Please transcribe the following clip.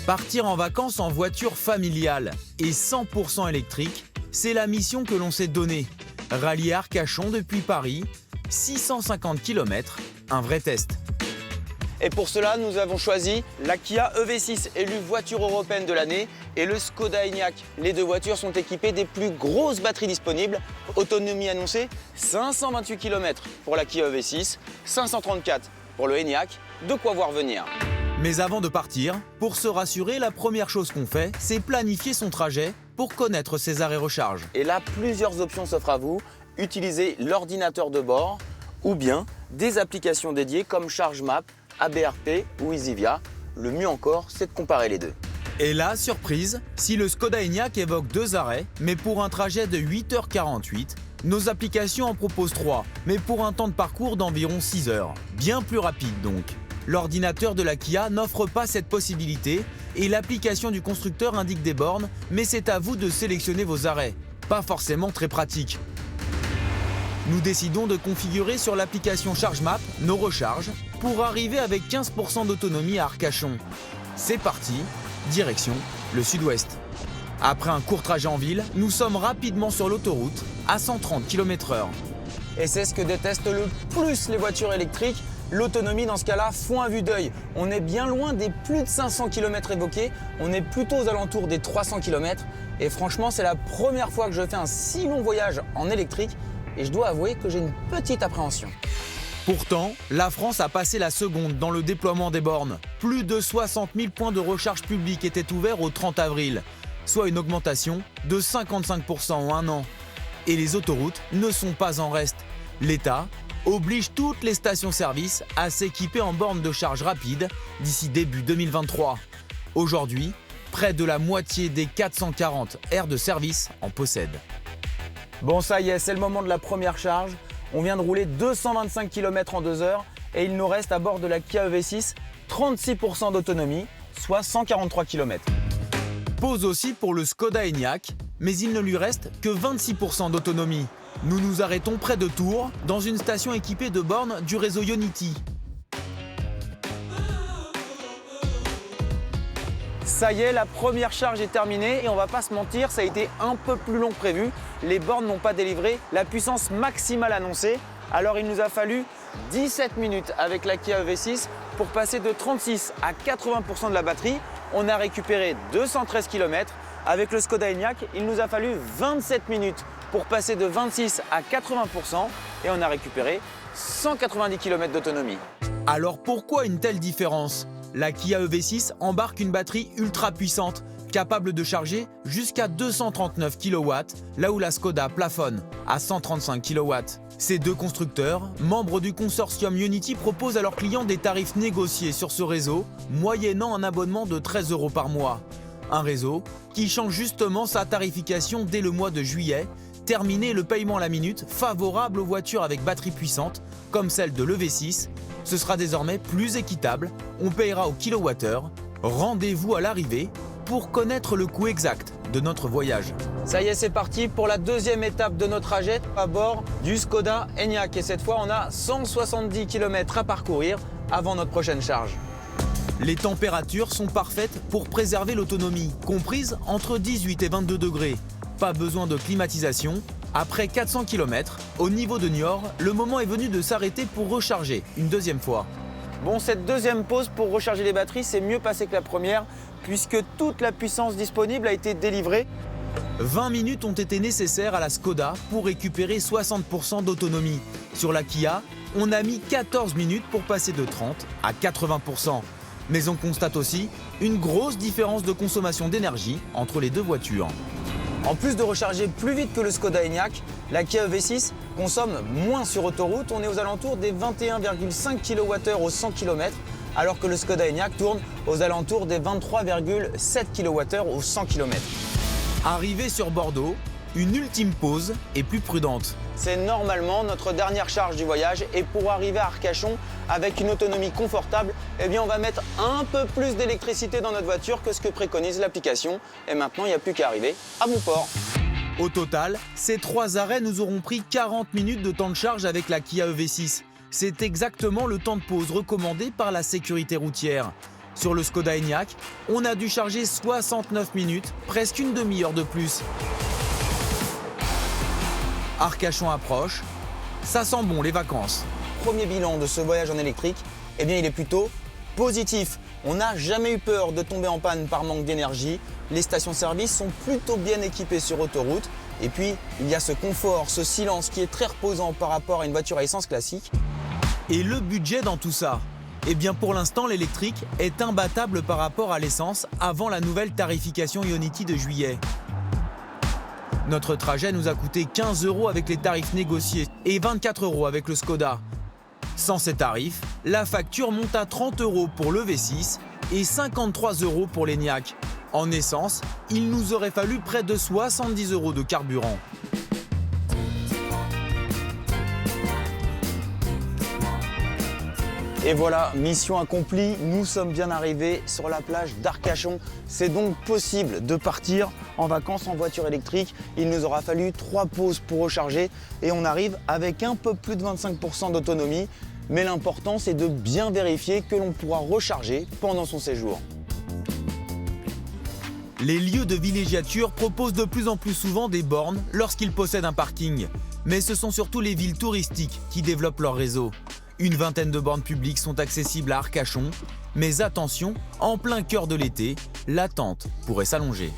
Partir en vacances en voiture familiale et 100% électrique, c'est la mission que l'on s'est donnée. Rallier Arcachon depuis Paris, 650 km, un vrai test. Et pour cela, nous avons choisi la Kia EV6, élue voiture européenne de l'année, et le Skoda Enyaq. Les deux voitures sont équipées des plus grosses batteries disponibles. Autonomie annoncée, 528 km pour la Kia EV6, 534 pour le Enyaq. De quoi voir venir. Mais avant de partir, pour se rassurer, la première chose qu'on fait, c'est planifier son trajet pour connaître ses arrêts recharge. Et là, plusieurs options s'offrent à vous. Utilisez l'ordinateur de bord ou bien des applications dédiées comme ChargeMap, ABRP ou EasyVia. Le mieux encore, c'est de comparer les deux. Et là, surprise, si le Skoda Enyaq évoque 2 arrêts, mais pour un trajet de 8h48, nos applications en proposent 3, mais pour un temps de parcours d'environ 6 heures. Bien plus rapide donc. L'ordinateur de la Kia n'offre pas cette possibilité et l'application du constructeur indique des bornes, mais c'est à vous de sélectionner vos arrêts. Pas forcément très pratique. Nous décidons de configurer sur l'application ChargeMap nos recharges pour arriver avec 15% d'autonomie à Arcachon. C'est parti, direction le sud-ouest. Après un court trajet en ville, nous sommes rapidement sur l'autoroute à 130 km/h. Et c'est ce que détestent le plus les voitures électriques. L'autonomie dans ce cas-là fond à vue d'œil. On est bien loin des plus de 500 km évoqués, on est plutôt aux alentours des 300 km. Et franchement, c'est la première fois que je fais un si long voyage en électrique et je dois avouer que j'ai une petite appréhension. Pourtant, la France a passé la seconde dans le déploiement des bornes. Plus de 60 000 points de recharge publics étaient ouverts au 30 avril, soit une augmentation de 55% en un an. Et les autoroutes ne sont pas en reste. L'État oblige toutes les stations-service à s'équiper en bornes de charge rapide d'ici début 2023. Aujourd'hui, près de la moitié des 440 aires de service en possèdent. Bon, ça y est, c'est le moment de la première charge. On vient de rouler 225 km en 2 heures et il nous reste à bord de la Kia EV6 36% d'autonomie, soit 143 km. Pause aussi pour le Skoda Enyaq, mais il ne lui reste que 26% d'autonomie. Nous nous arrêtons près de Tours, dans une station équipée de bornes du réseau Ionity. Ça y est, la première charge est terminée et on va pas se mentir, ça a été un peu plus long que prévu. Les bornes n'ont pas délivré la puissance maximale annoncée. Alors il nous a fallu 17 minutes avec la Kia EV6 pour passer de 36 à 80% de la batterie. On a récupéré 213 km. Avec le Skoda Enyaq, il nous a fallu 27 minutes pour passer de 26 à 80% et on a récupéré 190 km d'autonomie. Alors pourquoi une telle différence ? La Kia EV6 embarque une batterie ultra puissante, capable de charger jusqu'à 239 kW, là où la Skoda plafonne à 135 kW. Ces deux constructeurs, membres du consortium Ionity, proposent à leurs clients des tarifs négociés sur ce réseau, moyennant un abonnement de 13 € par mois. Un réseau qui change justement sa tarification dès le mois de juillet, terminé le paiement à la minute favorable aux voitures avec batterie puissante, comme celle de l'EV6. Ce sera désormais plus équitable, on payera au kilowattheure. Rendez-vous à l'arrivée pour connaître le coût exact de notre voyage. Ça y est, c'est parti pour la deuxième étape de notre trajet à bord du Skoda Enyaq. Et cette fois, on a 170 km à parcourir avant notre prochaine charge. Les températures sont parfaites pour préserver l'autonomie, comprise entre 18 et 22 degrés. Pas besoin de climatisation. Après 400 km, au niveau de Niort, le moment est venu de s'arrêter pour recharger une deuxième fois. Bon, cette deuxième pause pour recharger les batteries, c'est mieux passé que la première, puisque toute la puissance disponible a été délivrée. 20 minutes ont été nécessaires à la Skoda pour récupérer 60% d'autonomie. Sur la Kia, on a mis 14 minutes pour passer de 30 à 80%. Mais on constate aussi une grosse différence de consommation d'énergie entre les deux voitures. En plus de recharger plus vite que le Skoda Enyaq, la Kia EV6 consomme moins sur autoroute. On est aux alentours des 21,5 kWh au 100 km, alors que le Skoda Enyaq tourne aux alentours des 23,7 kWh au 100 km. Arrivé sur Bordeaux, une ultime pause est plus prudente. C'est normalement notre dernière charge du voyage et pour arriver à Arcachon avec une autonomie confortable, eh bien on va mettre un peu plus d'électricité dans notre voiture que ce que préconise l'application. Et maintenant, il n'y a plus qu'à arriver à mon port. Au total, ces 3 arrêts nous auront pris 40 minutes de temps de charge avec la Kia EV6. C'est exactement le temps de pause recommandé par la sécurité routière. Sur le Skoda Enyaq, on a dû charger 69 minutes, presque une demi-heure de plus. Arcachon approche, ça sent bon les vacances. Premier bilan de ce voyage en électrique, eh bien il est plutôt positif. On n'a jamais eu peur de tomber en panne par manque d'énergie. Les stations-service sont plutôt bien équipées sur autoroute. Et puis, il y a ce confort, ce silence qui est très reposant par rapport à une voiture à essence classique. Et le budget dans tout ça? Eh bien pour l'instant, l'électrique est imbattable par rapport à l'essence avant la nouvelle tarification Ionity de juillet. Notre trajet nous a coûté 15 € avec les tarifs négociés et 24 € avec le Skoda. Sans ces tarifs, la facture monte à 30 € pour le V6 et 53 € pour l'Enyaq. En essence, il nous aurait fallu près de 70 € de carburant. Et voilà, mission accomplie, nous sommes bien arrivés sur la plage d'Arcachon. C'est donc possible de partir en vacances en voiture électrique. Il nous aura fallu 3 pauses pour recharger et on arrive avec un peu plus de 25% d'autonomie. Mais l'important, c'est de bien vérifier que l'on pourra recharger pendant son séjour. Les lieux de villégiature proposent de plus en plus souvent des bornes lorsqu'ils possèdent un parking. Mais ce sont surtout les villes touristiques qui développent leur réseau. Une vingtaine de bornes publiques sont accessibles à Arcachon. Mais attention, en plein cœur de l'été, l'attente pourrait s'allonger.